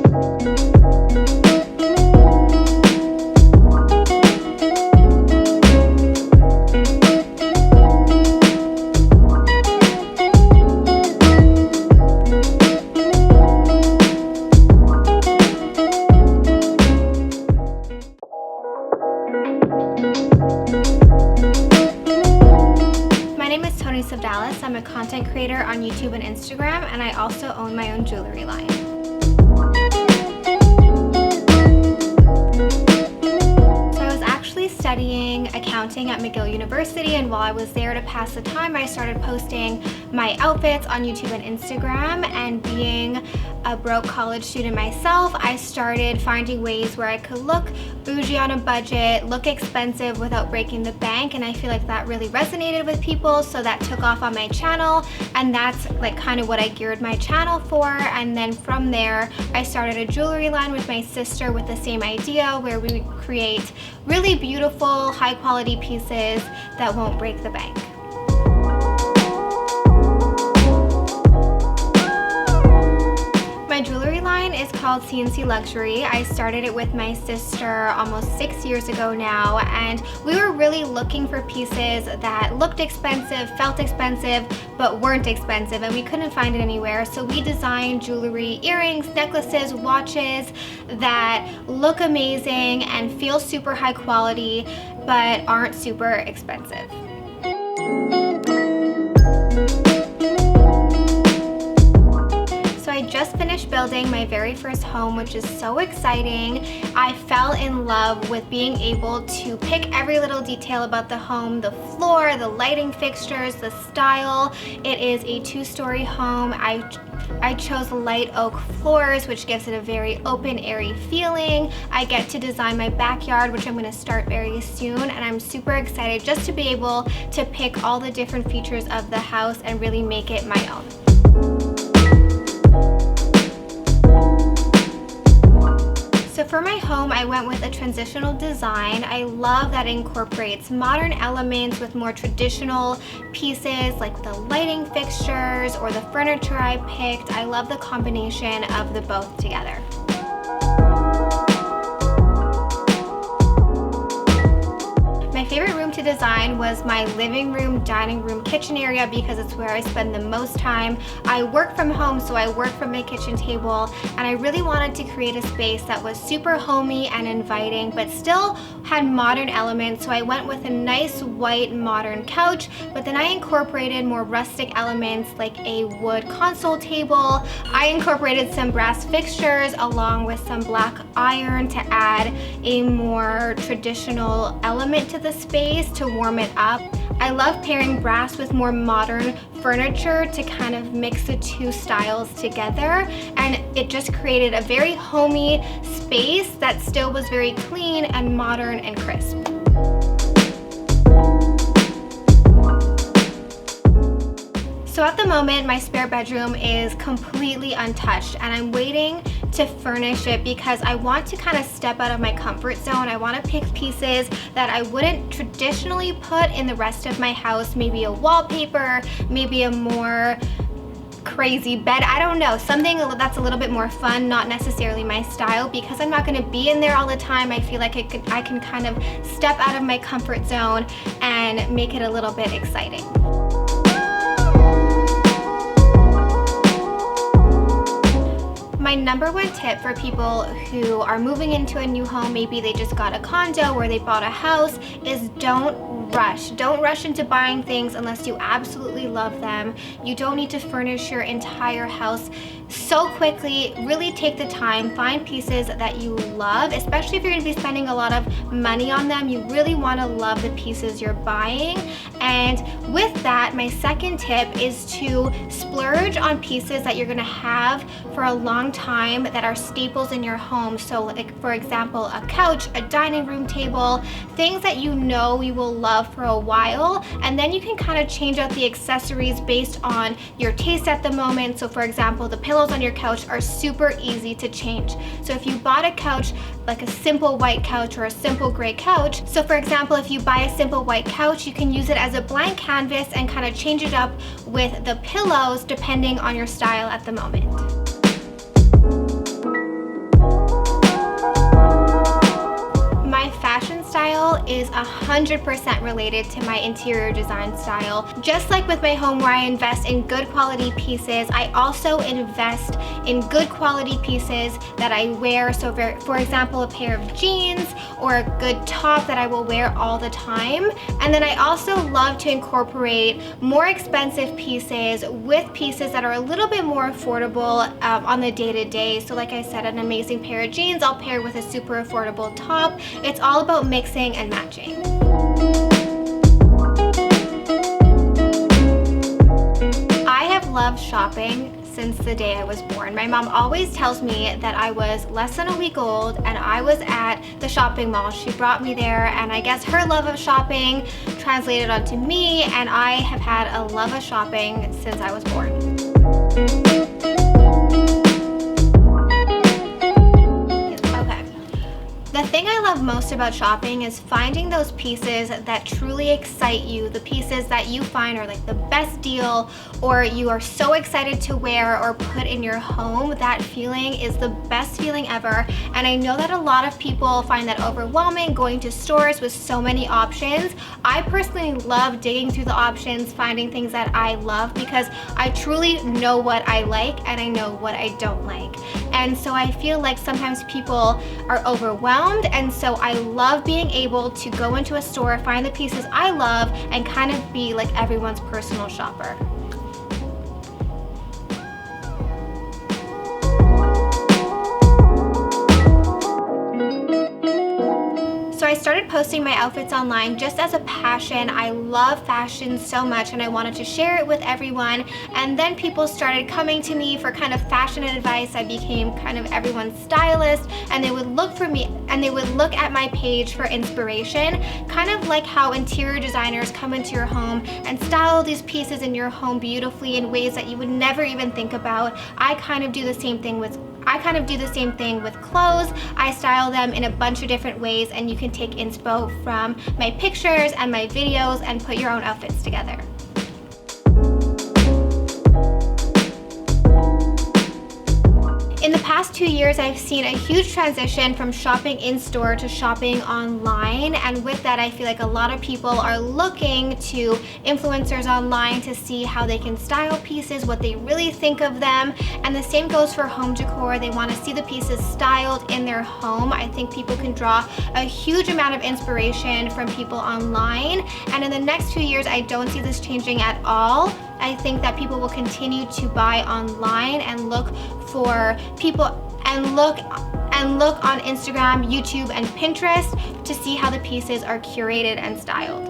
My name is Toni Sevdalis. I'm a content creator on YouTube and Instagram, and I also own my own jewelry line. So I was actually studying accounting at McGill University, and while I was there to pass the time, I started posting my outfits on YouTube and Instagram, and being a broke college student myself, I started finding ways where I could look bougie on a budget, look expensive without breaking the bank, and I feel like that really resonated with people, so that took off on my channel, and that's like kind of what I geared my channel for. And then from there, I started a jewelry line with my sister with the same idea, where we would create really beautiful, high quality pieces that won't break the bank. My jewelry line is called CNC Luxury. I started it with my sister almost 6 years ago now, and we were really looking for pieces that looked expensive, felt expensive, but weren't expensive, and we couldn't find it anywhere. So we designed jewelry, earrings, necklaces, watches that look amazing and feel super high quality, but aren't super expensive. I just finished building my very first home, which is so exciting. I fell in love with being able to pick every little detail about the home, the floor, the lighting fixtures, the style. It is a 2-story home. I chose light oak floors, which gives it a very open, airy feeling. I get to design my backyard, which I'm going to start very soon, and I'm super excited just to be able to pick all the different features of the house and really make it my own. So for my home, I went with a transitional design. I love that it incorporates modern elements with more traditional pieces, like the lighting fixtures or the furniture I picked. I love the combination of the both together. My favorite room to design was my living room, dining room, kitchen area, because it's where I spend the most time. I work from home, so I work from my kitchen table, and I really wanted to create a space that was super homey and inviting, but still had modern elements. So I went with a nice white modern couch, but then I incorporated more rustic elements like a wood console table. I incorporated some brass fixtures along with some black iron to add a more traditional element to the space to warm it up. I love pairing brass with more modern furniture to kind of mix the two styles together, and it just created a very homey space that still was very clean and modern and crisp. So at the moment, my spare bedroom is completely untouched, and I'm waiting to furnish it because I want to kind of step out of my comfort zone. I want to pick pieces that I wouldn't traditionally put in the rest of my house, maybe a wallpaper, maybe a more crazy bed, I don't know, something that's a little bit more fun, not necessarily my style. Because I'm not going to be in there all the time, I feel like I can kind of step out of my comfort zone and make it a little bit exciting. My number one tip for people who are moving into a new home, maybe they just got a condo or they bought a house, is don't rush. Don't rush into buying things unless you absolutely love them. You don't need to furnish your entire house so quickly. Really take the time, find pieces that you love, especially if you're going to be spending a lot of money on them. You really want to love the pieces you're buying. And with that, my second tip is to splurge on pieces that you're going to have for a long time that are staples in your home. So like, for example, a couch, a dining room table, things that you know you will love for a while, and then you can kind of change out the accessories based on your taste at the moment. So for example, the pillows on your couch are super easy to change. So if you bought a couch, like a simple white couch or a simple gray couch, so for example, if you buy a simple white couch, you can use it as a blank canvas and kind of change it up with the pillows depending on your style at the moment. style is 100% related to my interior design style. Just like with my home where I invest in good quality pieces, I also invest in good quality pieces that I wear. So for example, a pair of jeans or a good top that I will wear all the time. And then I also love to incorporate more expensive pieces with pieces that are a little bit more affordable on the day-to-day. So like I said, an amazing pair of jeans I'll pair with a super affordable top. It's all about mixing and matching. I have loved shopping since the day I was born. My mom always tells me that I was less than a week old and I was at the shopping mall. She brought me there, and I guess her love of shopping translated onto me, and I have had a love of shopping since I was born. The thing I love most about shopping is finding those pieces that truly excite you, the pieces that you find are like the best deal, or you are so excited to wear or put in your home. That feeling is the best feeling ever, and I know that a lot of people find that overwhelming, going to stores with so many options. I personally love digging through the options, finding things that I love, because I truly know what I like and I know what I don't like. And so I feel like sometimes people are overwhelmed, and so I love being able to go into a store, find the pieces I love, and kind of be like everyone's personal shopper. So I started posting my outfits online just as a passion. I love fashion so much and I wanted to share it with everyone. And then people started coming to me for kind of fashion advice. I became kind of everyone's stylist, and they would look for me and they would look at my page for inspiration, kind of like how interior designers come into your home and style these pieces in your home beautifully in ways that you would never even think about. I kind of do the same thing with clothes. I style them in a bunch of different ways, and you can take inspo from my pictures and my videos and put your own outfits together. In the past 2 years, I've seen a huge transition from shopping in store to shopping online, and with that I feel like a lot of people are looking to influencers online to see how they can style pieces, what they really think of them, and the same goes for home decor. They want to see the pieces styled in their home. I think people can draw a huge amount of inspiration from people online, and in the next 2 years I don't see this changing at all. I think that people will continue to buy online and look for people and look on Instagram, YouTube, and Pinterest to see how the pieces are curated and styled.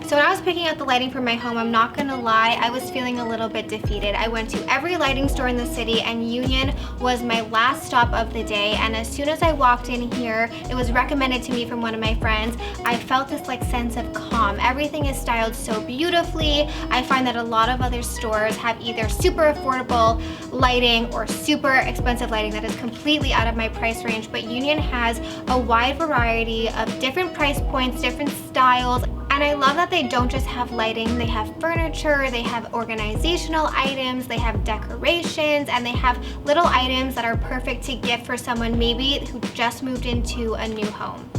So when I was picking out the lighting for my home, I'm not gonna lie, I was feeling a little bit defeated. I went to every lighting store in the city, and Union was my last stop of the day, and as soon as I walked in here, it was recommended to me from one of my friends. I felt this like sense of calm. Everything is styled so beautifully. I find that a lot of other stores have either super affordable lighting or super expensive lighting that is completely out of my price range, but Union has a wide variety of different price points, different styles. And I love that they don't just have lighting, they have furniture, they have organizational items, they have decorations, and they have little items that are perfect to gift for someone maybe who just moved into a new home.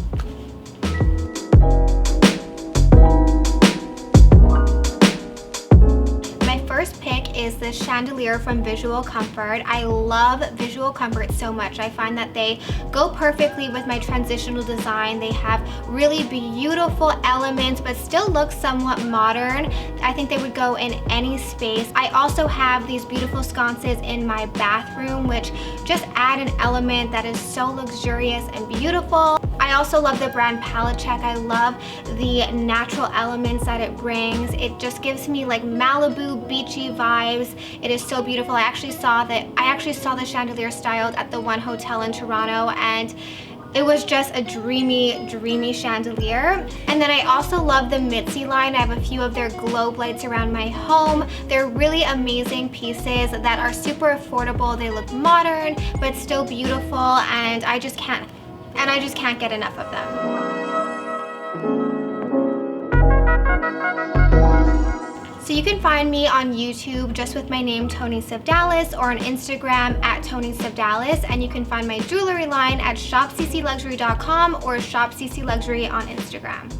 First pick is the chandelier from Visual Comfort. I love Visual Comfort so much. I find that they go perfectly with my transitional design. They have really beautiful elements but still look somewhat modern. I think they would go in any space. I also have these beautiful sconces in my bathroom, which just add an element that is so luxurious and beautiful. I also love the brand Palette Check. I love the natural elements that it brings. It just gives me like Malibu beachy vibes. It is so beautiful. I actually saw the chandelier styled at the one hotel in Toronto, and it was just a dreamy chandelier. And then I also love the Mitzi line. I have a few of their globe lights around my home. They're really amazing pieces that are super affordable. They look modern but still beautiful, and I just can't get enough of them. So you can find me on YouTube just with my name, Toni Sevdalis, or on Instagram at Toni Sevdalis, and you can find my jewelry line at shopccluxury.com or shopccluxury on Instagram.